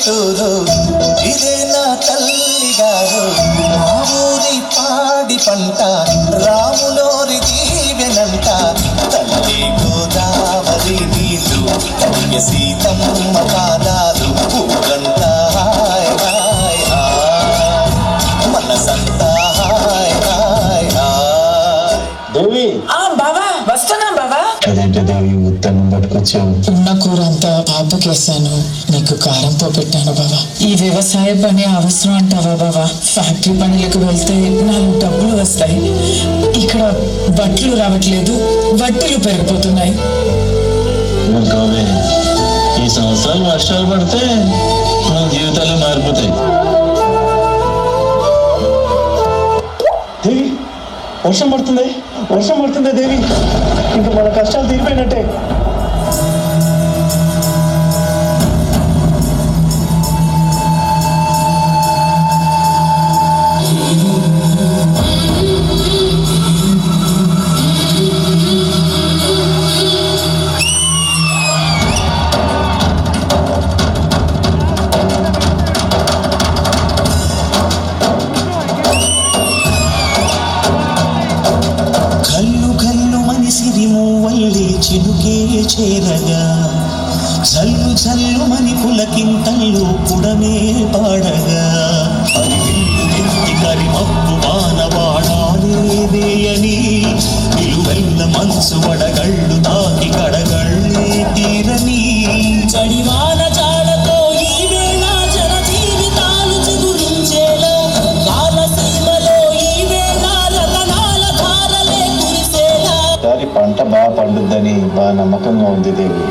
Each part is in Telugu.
పల్లెటూరు ఇదే నా తల్లి గారు మా ఊరి పాడి పంట రాములోరి దీవెనంట తల్లి గోదావరి నీళ్ళు కన్య సీతమ్మ పాదాలు ఊరంతా హాయ్ హాయ్ హాయ్ మనసంతా హాయ్ హాయ్ హాయ్. దేవి బావా వస్తున్నా బావా. అదేంటి దేవి ఉత్తరం పట్టుకొచ్చావు? ఉన్న కూర అంతా పాపకేసాను, నీకు కారంతో పెట్టాను బావా. ఈ వ్యవసాయ పని అవసరం అంటావా బావా? ఫ్యాక్టరీ పనులకు వెళ్తే 4 డబ్బులు వస్తాయి, ఇక్కడ బట్టలు రావట్లేదు, వడ్డీలు పెరిగిపోతున్నాయి. ఈ సంవత్సరాలు వర్షాలు పడితే మన జీవితాలు మారిపోతాయి. దేవి వర్షం పడుతుంది దేవి, ఇంకా మన కష్టాలు తీరిపోయినట్టే. చినుకే చేరగా చల్లు చల్లు మని పులకింతల్లో పుడమే పాడగా కరి మప్పు మానవాడాలేదేయని నిలువెల్ల మనసు వడగళ్ళు తాకి కడగళ్ళే తీరని చడివాన చాడతో ఈ వేళ జన జీవితాలు చిగురించేలా కాలసీమలో ఈ వేళ రతనాల ధారలే కురిసేలా. ఈసారి పంట బాగా పండుద్దని బాగా నమ్మకంగా ఉంది దేవి.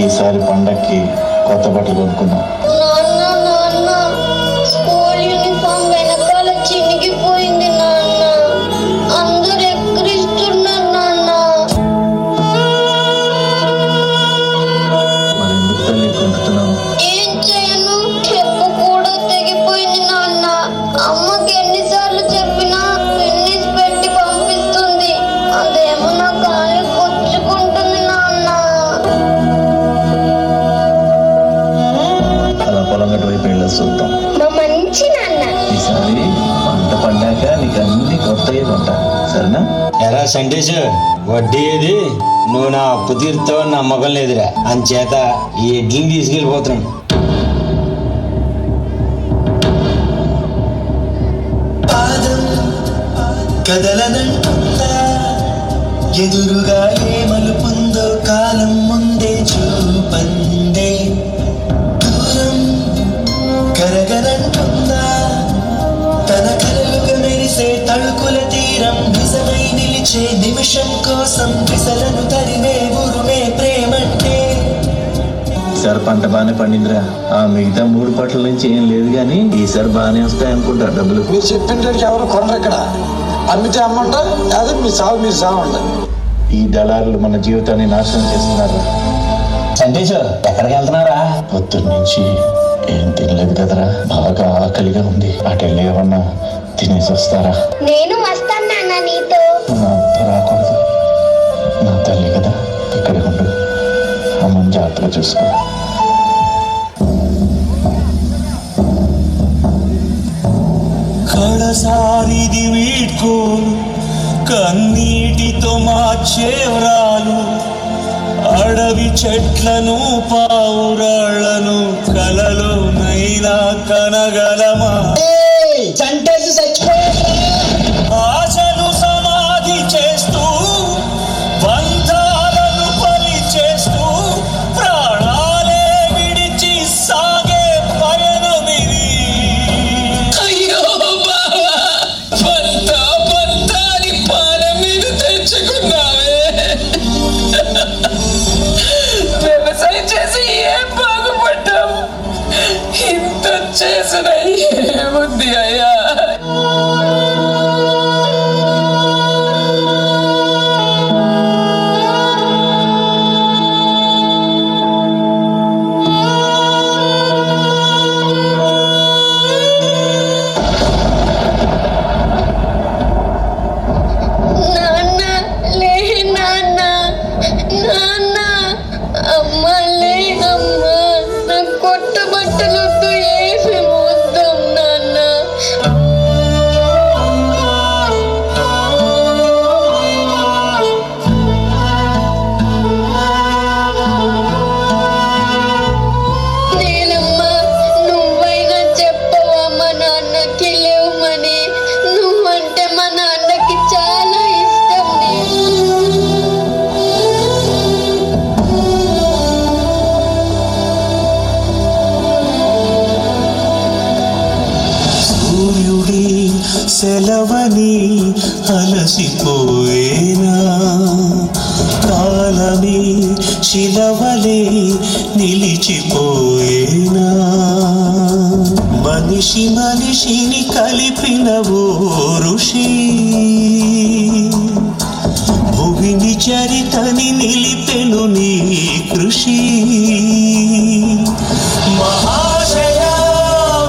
ఈసారి పండక్కి కొత్త బట్టలు కొనుక్కుందాం. స్కూల్ యూనిఫామ్ వెనకాల చినిగిపోయింది నాన్న, అందరు ఎక్కిరిస్తున్నారు నాన్న. మరి ఎందుకు తల్లి కొంటున్నావు? ఏం చేయను, చెప్పు కూడా తెగిపోయింది నాన్న. అమ్మకి ఎన్నిసార్లు చెప్పినా పిన్నిస్ పెట్టి పంపిస్తుంది, అదేమో నా కాళ్ళు కొచ్చుకుంటుంది నాన్న. అలా పొలం గట్టు వైపు వెళ్ళి చూద్దాం. మా మంచి నాన్న. ఈసారి పంట పండాక నీకు అన్ని కొత్తగా కొంటా, సరేనా? ఎరా సంటేష్, వడ్డీ ఏది? నువ్వు నా అప్పు తీరుతావని నమ్మకం లేదురా, అంచేత ఈ ఎడ్లని తీసుకెళ్ళిపోతున్నాను. పాదం కదలనంటుందా, ఎదురుగా ఏ మలుపుందో కాలం ముందే చూపందే. దూరం కరగనంటుందా, తన కలలుగా మెరిసే తడుకుల తీరం నిజమై నిలిచే నిమిషం కోసం విసలను తరిమే ఉరుమే ప్రేమంటే. ఈసారి పంట బాగానే పండిందిరా. ఆ మిగతా 3 పట్ల నుంచి ఏం లేదు కానీ ఈసారి బాగానే వస్తాయి అనుకుంటా డబ్బులు. మీరు చెప్పిన రేటుకి ఎవరు కొనరు ఇక్కడ. అమ్మితే అమ్మంటారు, అదే మీ సాగు మీరు సాగుంటారు. ఈ దళారులు మన జీవితాన్ని నాశనం చేస్తున్నారు. సంటేష్, ఎక్కడికి వెళ్తున్నారా? పొద్దున్న నుంచి ఏం తినలేదు కదరా, బాగా ఆకలిగా ఉంది. అటు వెళ్ళి ఏమన్నా తినేసి వస్తారా? నేను వస్తాను నాన్న నీతో. నాతో రాకూడదు, నా తల్లి కదా, ఇక్కడ ఉండు. అమ్మని జాగ్రత్తగా చూసుకో. కడసారిది వీడ్కోలు కన్నీటితో మార్చేవ్రాలు, అడవి చెట్లను పావురాళ్లను కలలో నైనా కనగలమా. ఆశలు సమాధి చేస్తూ బంధాలను పరిచేస్తూ ప్రాణాలే విడిచి సాగే పయనమిది. అయ్యో బావా, పంతాని పానం మీద తెచ్చుకున్నావే. వ్యవసాయం చేసి ఏం బాగుపడ్డావు, ఇంత చేసిన ఏం సెలవని అలసిపోయేనా కాలమే శిలవలే నిలిచిపోయేనా మనిషి మనిషిని కలిపిన ఓ ఋషి భువిని చరితని నిలిపెను నీ కృషి మహాశయ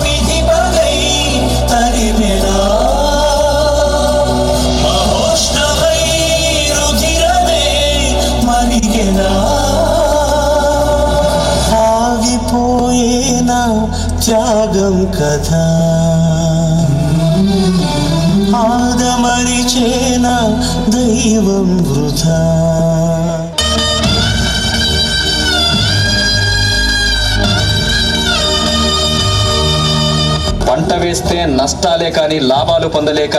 విధి బలై తరిమెనా మహోష్ణమై రుధిరమే మరిగెనా ఆగిపోయేనా త్యాగం కదా ఆదమరిచేనా దైవం వృధా పంట వేస్తే నష్టాలే కానీ లాభాలు పొందలేక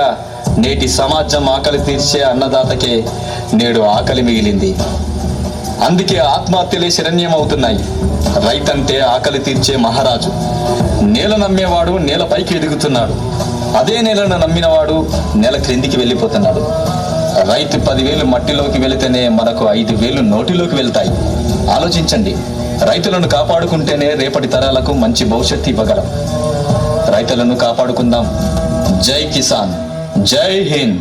నేటి సమాజం ఆకలి తీర్చే అన్నదాతకే నేడు ఆకలి మిగిలింది. అందుకే ఆత్మహత్యలే శరణ్యం అవుతున్నాయి. రైతంటే ఆకలి తీర్చే మహారాజు. నేల నమ్మేవాడు నేల పైకి ఎదుగుతున్నాడు. అదే నేలను నమ్మినవాడు నేల క్రిందికి వెళ్ళిపోతున్నాడు. రైతు 10,000 మట్టిలోకి వెళితేనే మనకు 5,000 నోటిలోకి వెళ్తాయి. ఆలోచించండి. రైతులను కాపాడుకుంటేనే రేపటి తరాలకు మంచి భవిష్యత్తు ఇవ్వగలం. రైతులను కాపాడుకుందాం. జై కిసాన్, జై హింద్.